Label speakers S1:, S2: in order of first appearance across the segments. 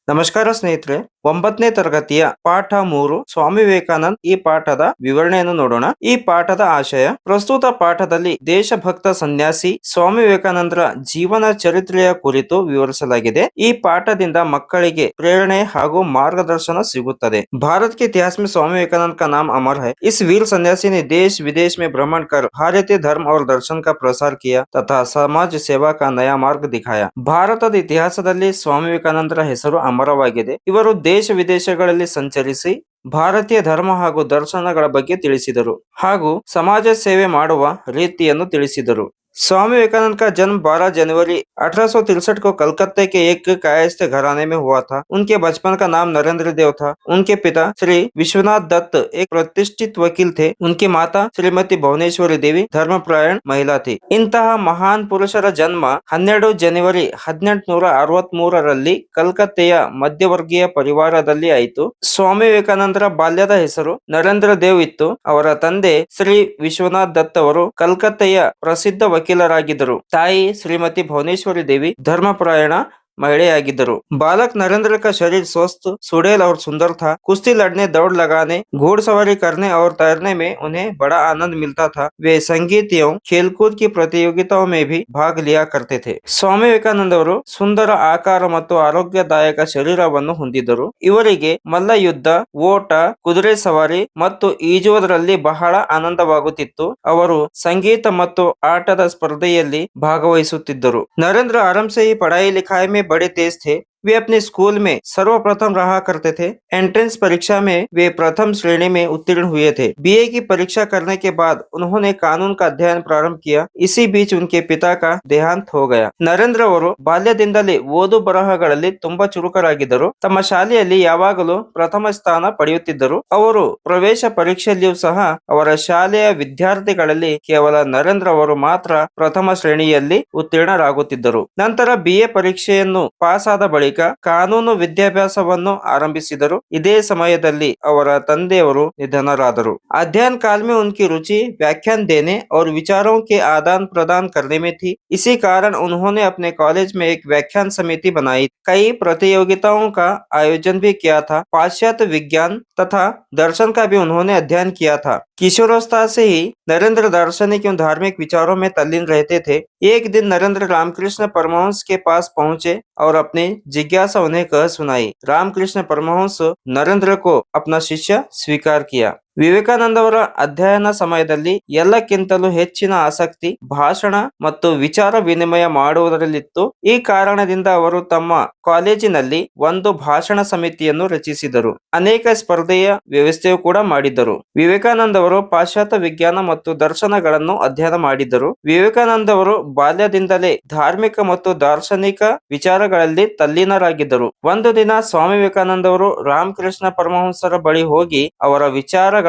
S1: ನಮಸ್ಕಾರ ಸ್ನೇಹಿತರೆ. 9ನೇ ತರಗತಿಯ ಪಾಠ 3 ಸ್ವಾಮಿ ವಿವೇಕಾನಂದ್ ಈ ಪಾಠದ ವಿವರಣೆಯನ್ನು ನೋಡೋಣ. ಈ ಪಾಠದ ಆಶಯ: ಪ್ರಸ್ತುತ ಪಾಠದಲ್ಲಿ ದೇಶಭಕ್ತ ಸನ್ಯಾಸಿ ಸ್ವಾಮಿ ವಿವೇಕಾನಂದರ ಜೀವನ ಚರಿತ್ರೆಯ ಕುರಿತು ವಿವರಿಸಲಾಗಿದೆ. ಈ ಪಾಠದಿಂದ ಮಕ್ಕಳಿಗೆ ಪ್ರೇರಣೆ ಹಾಗೂ मार्गदर्शन सिगुತ್ತದೆ. भारत के इतिहास में स्वामी विवेकानंद का नाम अमर है. इस वीर सन्यासी ने देश विदेश में भ्रमण कर भारतीय धर्म और दर्शन का प्रसार किया तथा समाज सेवा का नया मार्ग दिखाया. ಭಾರತದ ಇತಿಹಾಸದಲ್ಲಿ ಸ್ವಾಮಿ ವಿವೇಕಾನಂದರ ಹೆಸರು ಅಮರವಾಗಿದೆ. ಇವರು ದೇಶ ವಿದೇಶಗಳಲ್ಲಿ ಸಂಚರಿಸಿ ಭಾರತೀಯ ಧರ್ಮ ಹಾಗೂ ದರ್ಶನಗಳ ಬಗ್ಗೆ ತಿಳಿಸಿದರು ಹಾಗೂ ಸಮಾಜ ಸೇವೆ ಮಾಡುವ ರೀತಿಯನ್ನು ತಿಳಿಸಿದರು. स्वामी विवेकानंद का जन्म 12 जनवरी 1863 को कलकत्ते के एक कायस्थ घराने में हुआ था. उनके बचपन का नाम नरेंद्र देव था. उनके पिता श्री विश्वनाथ दत्त एक प्रतिष्ठित वकील थे. उनकी माता श्रीमती भुवनेश्वरी देवी धर्मपरायण महिला थी. ಇಂತಹ ಮಹಾನ್ ಪುರುಷರ ಜನ್ಮ 12 ಜನವರಿ 1863ರಲ್ಲಿ ಕಲ್ಕತ್ತೆಯ ಮಧ್ಯವರ್ಗೀಯ ಪರಿವಾರದಲ್ಲಿ ಆಯಿತು. ಸ್ವಾಮಿ ವಿವೇಕಾನಂದರ ಬಾಲ್ಯದ ಹೆಸರು ನರೇಂದ್ರ ದೇವ್ ಇತ್ತು. ಅವರ ತಂದೆ ಶ್ರೀ ವಿಶ್ವನಾಥ್ ದತ್ ಅವರು ಕಲ್ಕತ್ತೆಯ ಪ್ರಸಿದ್ಧ ವಕೀಲರಾಗಿದ್ದರು. ತಾಯಿ ಶ್ರೀಮತಿ ಭುವನೇಶ್ವರಿ ದೇವಿ धर्मपरायण महिलागिद्ದರು. बालक नरेंद्र का शरीर स्वस्थ, सुडैल और सुंदर था. कुश्ती लड़ने, दौड़ लगाने, घोड़सवारी करने और तैरने में उन्हें बड़ा आनंद मिलता था. वे संगीत एवं खेलकूद की प्रतियोगिताओं में भी भाग लिया करते थे. ಸ್ವಾಮಿ ವಿವೇಕಾನಂದ ಅವರು ಸುಂದರ ಆಕಾರ ಮತ್ತು ಆರೋಗ್ಯದಾಯಕ ಶರೀರವನ್ನು ಹೊಂದಿದ್ದರು. ಇವರಿಗೆ ಮಲ್ಲಯುದ್ಧ, ಓಟ, ಕುದುರೆ ಸವಾರಿ ಮತ್ತು ಈಜುವುದರಲ್ಲಿ ಬಹಳ ಆನಂದವಾಗುತ್ತಿತ್ತು. ಅವರು ಸಂಗೀತ ಮತ್ತು ಆಟದ ಸ್ಪರ್ಧೆಯಲ್ಲಿ ಭಾಗವಹಿಸುತ್ತಿದ್ದರು. नरेंद्र आराम से ही पढ़ाई लिखाई में बड़े तेज थे. वे अपने स्कूल में सर्वप्रथम रहा करते थे. एंट्रेंस परीक्षा में वे प्रथम श्रेणी में उत्तीर्ण हुए थे. बीए की परीक्षा करने के बाद उन्होंने कानून का अध्ययन प्रारंभ किया. इसी बीच उनके पिता का देहांत हो गया. ನರೇಂದ್ರ ಅವರು ಬಾಲ್ಯದಿಂದಲೇ ಓದು ಬರಹಗಳಲ್ಲಿ ತುಂಬಾ ಚುರುಕರಾಗಿದ್ದರು. ತಮ್ಮ ಶಾಲೆಯಲ್ಲಿ ಯಾವಾಗಲೂ ಪ್ರಥಮ ಸ್ಥಾನ ಪಡೆಯುತ್ತಿದ್ದರು. ಅವರು ಪ್ರವೇಶ ಪರೀಕ್ಷೆಯಲ್ಲಿಯೂ ಸಹ ಅವರ ಶಾಲೆಯ ವಿದ್ಯಾರ್ಥಿಗಳಲ್ಲಿ ಕೇವಲ ನರೇಂದ್ರ ಅವರು ಮಾತ್ರ ಪ್ರಥಮ ಶ್ರೇಣಿಯಲ್ಲಿ ಉತ್ತೀರ್ಣರಾಗುತ್ತಿದ್ದರು. ನಂತರ ಬಿಎ ಪರೀಕ್ಷೆಯನ್ನು ಪಾಸ್ ಆದ ಬಳಿಕ ಕಾನೂನು ವಿದ್ಯಾಭ್ಯಾಸವನ್ನು ಆರಂಭಿಸಿದರು. ಇದೇ ಸಮಯದಲ್ಲಿ ಅವರ ತಂದೆಯವರು ನಿಧನರಾದರು. अध्ययन काल में उनकी रुचि व्याख्यान देने और विचारों के आदान प्रदान करने में थी. इसी कारण उन्होंने अपने कॉलेज में एक व्याख्यान समिति बनाई. कई प्रतियोगिताओं का आयोजन भी किया था. पाश्चात्य विज्ञान तथा दर्शन का भी उन्होंने अध्ययन किया था. किशोरावस्था से ही नरेंद्र दार्शनिक एवं धार्मिक विचारों में तल्लीन रहते थे. एक दिन नरेंद्र रामकृष्ण परमहंस के पास पहुंचे और अपनी जिज्ञासा उन्हें कह सुनाई. रामकृष्ण परमहंस नरेंद्र को अपना शिष्य स्वीकार किया. ವಿವೇಕಾನಂದ ಅವರ ಅಧ್ಯಯನ ಸಮಯದಲ್ಲಿ ಎಲ್ಲಕ್ಕಿಂತಲೂ ಹೆಚ್ಚಿನ ಆಸಕ್ತಿ ಭಾಷಣ ಮತ್ತು ವಿಚಾರ ವಿನಿಮಯ ಮಾಡುವುದರಲ್ಲಿತ್ತು. ಈ ಕಾರಣದಿಂದ ಅವರು ತಮ್ಮ ಕಾಲೇಜಿನಲ್ಲಿ ಒಂದು ಭಾಷಣ ಸಮಿತಿಯನ್ನು ರಚಿಸಿದರು. ಅನೇಕ ಸ್ಪರ್ಧೆಯ ವ್ಯವಸ್ಥೆಯೂ ಕೂಡ ಮಾಡಿದ್ದರು. ವಿವೇಕಾನಂದ ಅವರು ಪಾಶ್ಚಾತ್ಯ ವಿಜ್ಞಾನ ಮತ್ತು ದರ್ಶನಗಳನ್ನು ಅಧ್ಯಯನ ಮಾಡಿದ್ದರು. ವಿವೇಕಾನಂದ ಅವರು ಬಾಲ್ಯದಿಂದಲೇ ಧಾರ್ಮಿಕ ಮತ್ತು ದಾರ್ಶನಿಕ ವಿಚಾರಗಳಲ್ಲಿ ತಲ್ಲೀನರಾಗಿದ್ದರು. ಒಂದು ದಿನ ಸ್ವಾಮಿ ವಿವೇಕಾನಂದ ಅವರು ರಾಮಕೃಷ್ಣ ಪರಮಹಂಸರ ಬಳಿ ಹೋಗಿ ಅವರ ವಿಚಾರಗಳನ್ನು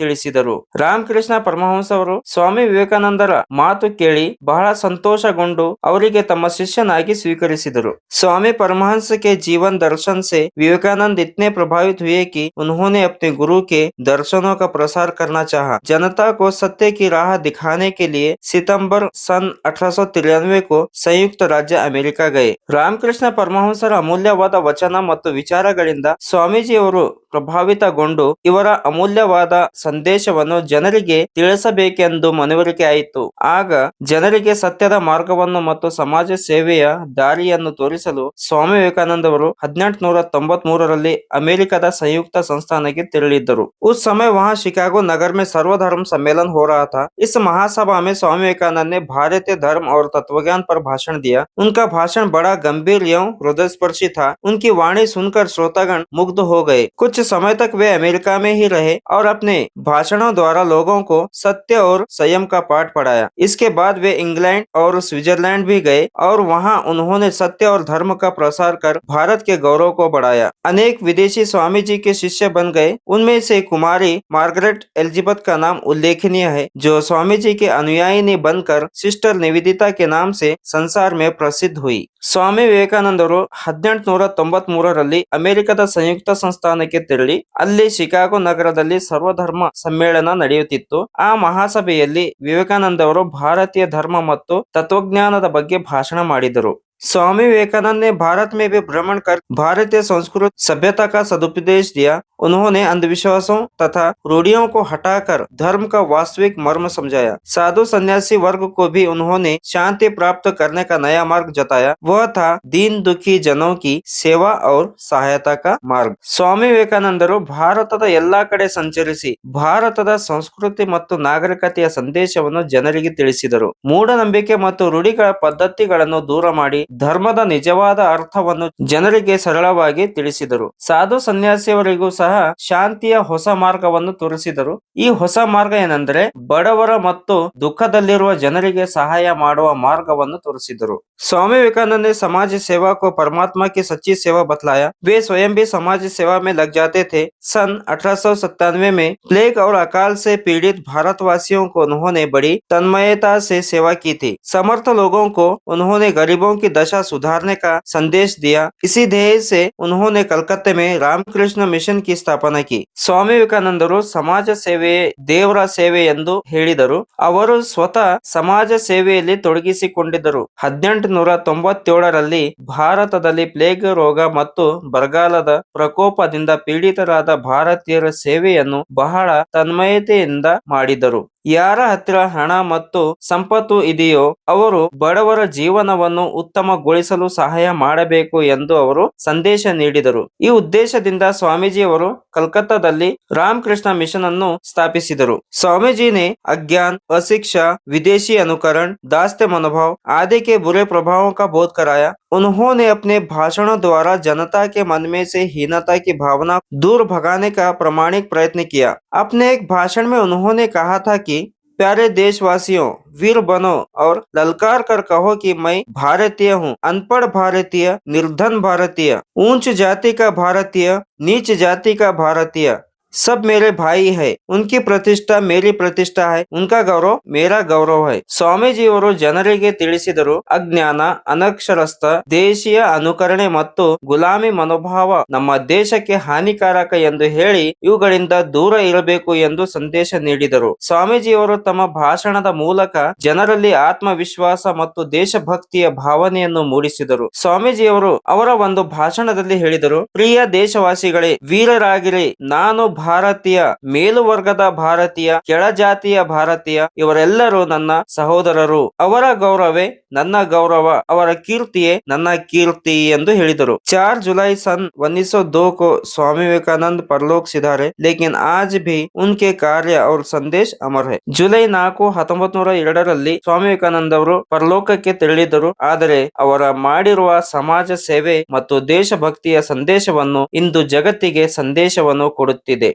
S1: ತಿಳಿಸಿದರು. ರಾಮಕೃಷ್ಣ ಪರಮಹಂಸ ಅವರು ಸ್ವಾಮಿ ವಿವೇಕಾನಂದರ ಮಾತು ಕೇಳಿ ಬಹಳ ಸಂತೋಷಗೊಂಡು ಅವರಿಗೆ ತಮ್ಮ ಶಿಷ್ಯನಾಗಿ ಸ್ವೀಕರಿಸಿದರು. स्वामी परमहंस के जीवन दर्शन से विवेकानंद इतने प्रभावित हुए कि उन्होंने अपने गुरु के दर्शनों का प्रसार करना चाहा. जनता को सत्य की राह दिखाने के लिए सितंबर सन 1893 को संयुक्त राज्य अमेरिका गए. ರಾಮಕೃಷ್ಣ ಪರಮಹಂಸರ ಅಮೂಲ್ಯವಾದ ವಚನ ಮತ್ತು ವಿಚಾರಗಳಿಂದ ಸ್ವಾಮೀಜಿಯವರು ಪ್ರಭಾವಿತಗೊಂಡು ಇವರ ಅಮೂಲ್ಯವಾದ ಸಂದೇಶವನ್ನು ಜನರಿಗೆ ತಿಳಿಸಬೇಕೆಂದು ಮನವರಿಕೆ ಆಯಿತು. ಆಗ ಜನರಿಗೆ ಸತ್ಯದ ಮಾರ್ಗವನ್ನು ಮತ್ತು ಸಮಾಜ ಸೇವೆಯ ದಾರಿಯನ್ನು ತೋರಿಸಲು स्वामी विवेकानंद 1893ರಲ್ಲಿ अमेरिका संयुक्त संस्थान के तेरಳಿದ್ದರು. उस समय वहां शिकागो नगर में सर्वधर्म सम्मेलन हो रहा था. इस महासभा में स्वामी विवेकानंद ने भारतीय धर्म और तत्वज्ञान पर भाषण दिया. उनका भाषण बड़ा गंभीर एवं हृदयस्पर्शी था. उनकी वाणी सुनकर श्रोतागण मुग्ध हो गए. कुछ समय तक वे अमेरिका में ही रहे और अपने भाषणों द्वारा लोगों को सत्य और संयम का पाठ पढ़ाया. इसके बाद वे इंग्लैंड और स्विट्जरलैंड भी गए और वहां उन्होंने सत्य और धर्म का प्रसार कर भारत के गौरव को बढ़ाया. अनेक विदेशी स्वामी जी के शिष्य बन गए. उनमें से कुमारी मार्गरेट एलिजाबेथ का नाम उल्लेखनीय है, जो स्वामी जी के अनुयायी बनकर सिस्टर निवेदिता के नाम से संसार में प्रसिद्ध हुई. ಸ್ವಾಮಿ ವಿವೇಕಾನಂದ ಅವರು 1893ರಲ್ಲಿ ಅಮೆರಿಕದ ಸಂಯುಕ್ತ ಸಂಸ್ಥಾನಕ್ಕೆ ತೆರಳಿ ಅಲ್ಲಿ ಶಿಕಾಗೋ ನಗರದಲ್ಲಿ ಸರ್ವಧರ್ಮ ಸಮ್ಮೇಳನ ನಡೆಯುತ್ತಿತ್ತು. ಆ ಮಹಾಸಭೆಯಲ್ಲಿ ವಿವೇಕಾನಂದ ಅವರು ಭಾರತೀಯ ಧರ್ಮ ಮತ್ತು ತತ್ವಜ್ಞಾನದ ಬಗ್ಗೆ ಭಾಷಣ ಮಾಡಿದರು. स्वामी विवेकानंद ने भारत में भी भ्रमण कर भारतीय संस्कृत सभ्यता का सदुपदेश दिया। उन्होंने अंधविश्वासों तथा रूढ़ियों को हटाकर धर्म का वास्तविक मर्म समझाया। साधु सन्यासी वर्ग को भी उन्होंने शांति प्राप्त करने का नया मार्ग जताया। वह था दीन दुखी जनों की सेवा और सहायता का मार्ग। ಸ್ವಾಮಿ ವಿವೇಕಾನಂದರು ಭಾರತದ ಎಲ್ಲಾ ಕಡೆ ಸಂಚರಿಸಿ ಭಾರತದ ಸಂಸ್ಕೃತಿ ಮತ್ತು ನಾಗರಿಕತೆಯ ಸಂದೇಶವನ್ನು ಜನರಿಗೆ ತಿಳಿಸಿದರು. ಮೂಢನಂಬಿಕೆ ಮತ್ತು ರೂಢಿಗಳ ಪದ್ಧತಿಗಳನ್ನು ದೂರ ಮಾಡಿ ಧರ್ಮದ ನಿಜವಾದ ಅರ್ಥವನ್ನು ಜನರಿಗೆ ಸರಳವಾಗಿ ತಿಳಿಸಿದರು. ಸಾಧು ಸನ್ಯಾಸಿಯವರಿಗೂ ಸಹ ಶಾಂತಿಯ ಹೊಸ ಮಾರ್ಗವನ್ನು ತೋರಿಸಿದರು. ಈ ಹೊಸ ಮಾರ್ಗ ಏನೆಂದರೆ ಬಡವರ ಮತ್ತು ದುಃಖದಲ್ಲಿರುವ ಜನರಿಗೆ ಸಹಾಯ ಮಾಡುವ ಮಾರ್ಗವನ್ನು ತೋರಿಸಿದರು. स्वामी विवेकानंद ने समाज सेवा को परमात्मा की सच्ची सेवा बतलाया। वे स्वयं भी समाज सेवा में लग जाते थे। सन 1897 में प्लेग और अकाल से पीड़ित भारतवासियों को उन्होंने बड़ी तन्मयता से सेवा की थी। समर्थ लोगों को उन्होंने गरीबों की दशा सुधारने का संदेश दिया। इसी ध्येय से उन्होंने कलकत्ते में रामकृष्ण मिशन की स्थापना की। ಸ್ವಾಮಿ ವಿವೇಕಾನಂದರು ಸಮಾಜ ಸೇವೆಯೇ ದೇವರ ಸೇವೆ ಎಂದು ಹೇಳಿದರು. ಅವರು ಸ್ವತಃ ಸಮಾಜ ಸೇವೆಯಲ್ಲಿ ತೊಡಗಿಸಿಕೊಂಡಿದ್ದರು. 1897ರಲ್ಲಿ ಭಾರತದಲ್ಲಿ ಪ್ಲೇಗ್ ರೋಗ ಮತ್ತು ಬರಗಾಲದ ಪ್ರಕೋಪದಿಂದ ಪೀಡಿತರಾದ ಭಾರತೀಯರ ಸೇವೆಯನ್ನು ಬಹಳ ತನ್ಮಯತೆಯಿಂದ ಮಾಡಿದರು. ಯಾರ ಹತ್ತಿರ ಹಣ ಮತ್ತು ಸಂಪತ್ತು ಇದೆಯೋ ಅವರು ಬಡವರ ಜೀವನವನ್ನು ಉತ್ತಮಗೊಳಿಸಲು ಸಹಾಯ ಮಾಡಬೇಕು ಎಂದು ಅವರು ಸಂದೇಶ ನೀಡಿದರು. ಈ ಉದ್ದೇಶದಿಂದ ಸ್ವಾಮೀಜಿಯವರು ಕಲ್ಕತ್ತಾದಲ್ಲಿ ರಾಮಕೃಷ್ಣ ಮಿಷನ್ ಅನ್ನು ಸ್ಥಾಪಿಸಿದರು. स्वामीजी ने अज्ञान, अशिक्षा, विदेशी अनुकरण, दास्ते मनोभाव आदि के बुरे प्रभावों का बोध कराया। उन्होंने अपने भाषणों द्वारा जनता के मन में से हीनता की भावना दूर भगाने का प्रामाणिक प्रयत्न किया। अपने एक भाषण में उन्होंने कहा था कि प्यारे देशवासियों, वीर बनो और ललकार कर कहो कि मैं भारतीय हूँ, अनपढ़ भारतीय, निर्धन भारतीय, ऊंच जाति का भारतीय, नीच जाति का भारतीय, सब मेरे भाई है. उनकी प्रतिष्ठा मेरी प्रतिष्ಠಾ है, उनका गौरव मेरा गौरव है. ಸ್ವಾಮೀಜಿಯವರು ಜನರಿಗೆ ತಿಳಿಸಿದರು, ಅಜ್ಞಾನ, ಅನಕ್ಷರಸ್ಥ, ದೇಶೀಯ ಅನುಕರಣೆ ಮತ್ತು ಗುಲಾಮಿ ಮನೋಭಾವ ನಮ್ಮ ದೇಶಕ್ಕೆ ಹಾನಿಕಾರಕ ಎಂದು ಹೇಳಿ ಇವುಗಳಿಂದ ದೂರ ಇರಬೇಕು ಎಂದು ಸಂದೇಶ ನೀಡಿದರು. ಸ್ವಾಮೀಜಿಯವರು ತಮ್ಮ ಭಾಷಣದ ಮೂಲಕ ಜನರಲ್ಲಿ ಆತ್ಮವಿಶ್ವಾಸ ಮತ್ತು ದೇಶಭಕ್ತಿಯ ಭಾವನೆಯನ್ನು ಮೂಡಿಸಿದರು. ಸ್ವಾಮೀಜಿಯವರು ಅವರ ಒಂದು ಭಾಷಣದಲ್ಲಿ ಹೇಳಿದರು, ಪ್ರಿಯ ದೇಶವಾಸಿಗಳೇ, ವೀರರಾಗಿರಿ, ನಾನು ಭಾರತೀಯ, ಮೇಲುವರ್ಗದ ಭಾರತೀಯ, ಕೆಳಜಾತಿಯ ಭಾರತೀಯ, ಇವರೆಲ್ಲರೂ ನನ್ನ ಸಹೋದರರು. ಅವರ ಗೌರವೇ ನನ್ನ ಗೌರವ, ಅವರ ಕೀರ್ತಿಯೇ ನನ್ನ ಕೀರ್ತಿ ಎಂದು ಹೇಳಿದರು. 4 जुलाई सन 1902 को स्वामी विवेकानंद परलोक सिधारे, लेकिन आज भी उनके कार्य और संदेश अमर है. ಜುಲೈ 4, 1902ರಲ್ಲಿ ಸ್ವಾಮಿ ವಿವೇಕಾನಂದ ಅವರು ಪರಲೋಕಕ್ಕೆ ತೆರಳಿದರು. ಆದರೆ ಅವರ ಮಾಡಿರುವ ಸಮಾಜ ಸೇವೆ ಮತ್ತು ದೇಶಭಕ್ತಿಯ ಸಂದೇಶವನ್ನು ಇಂದು ಜಗತ್ತಿಗೆ ಸಂದೇಶವನ್ನು ಕೊಡುತ್ತಿದೆ.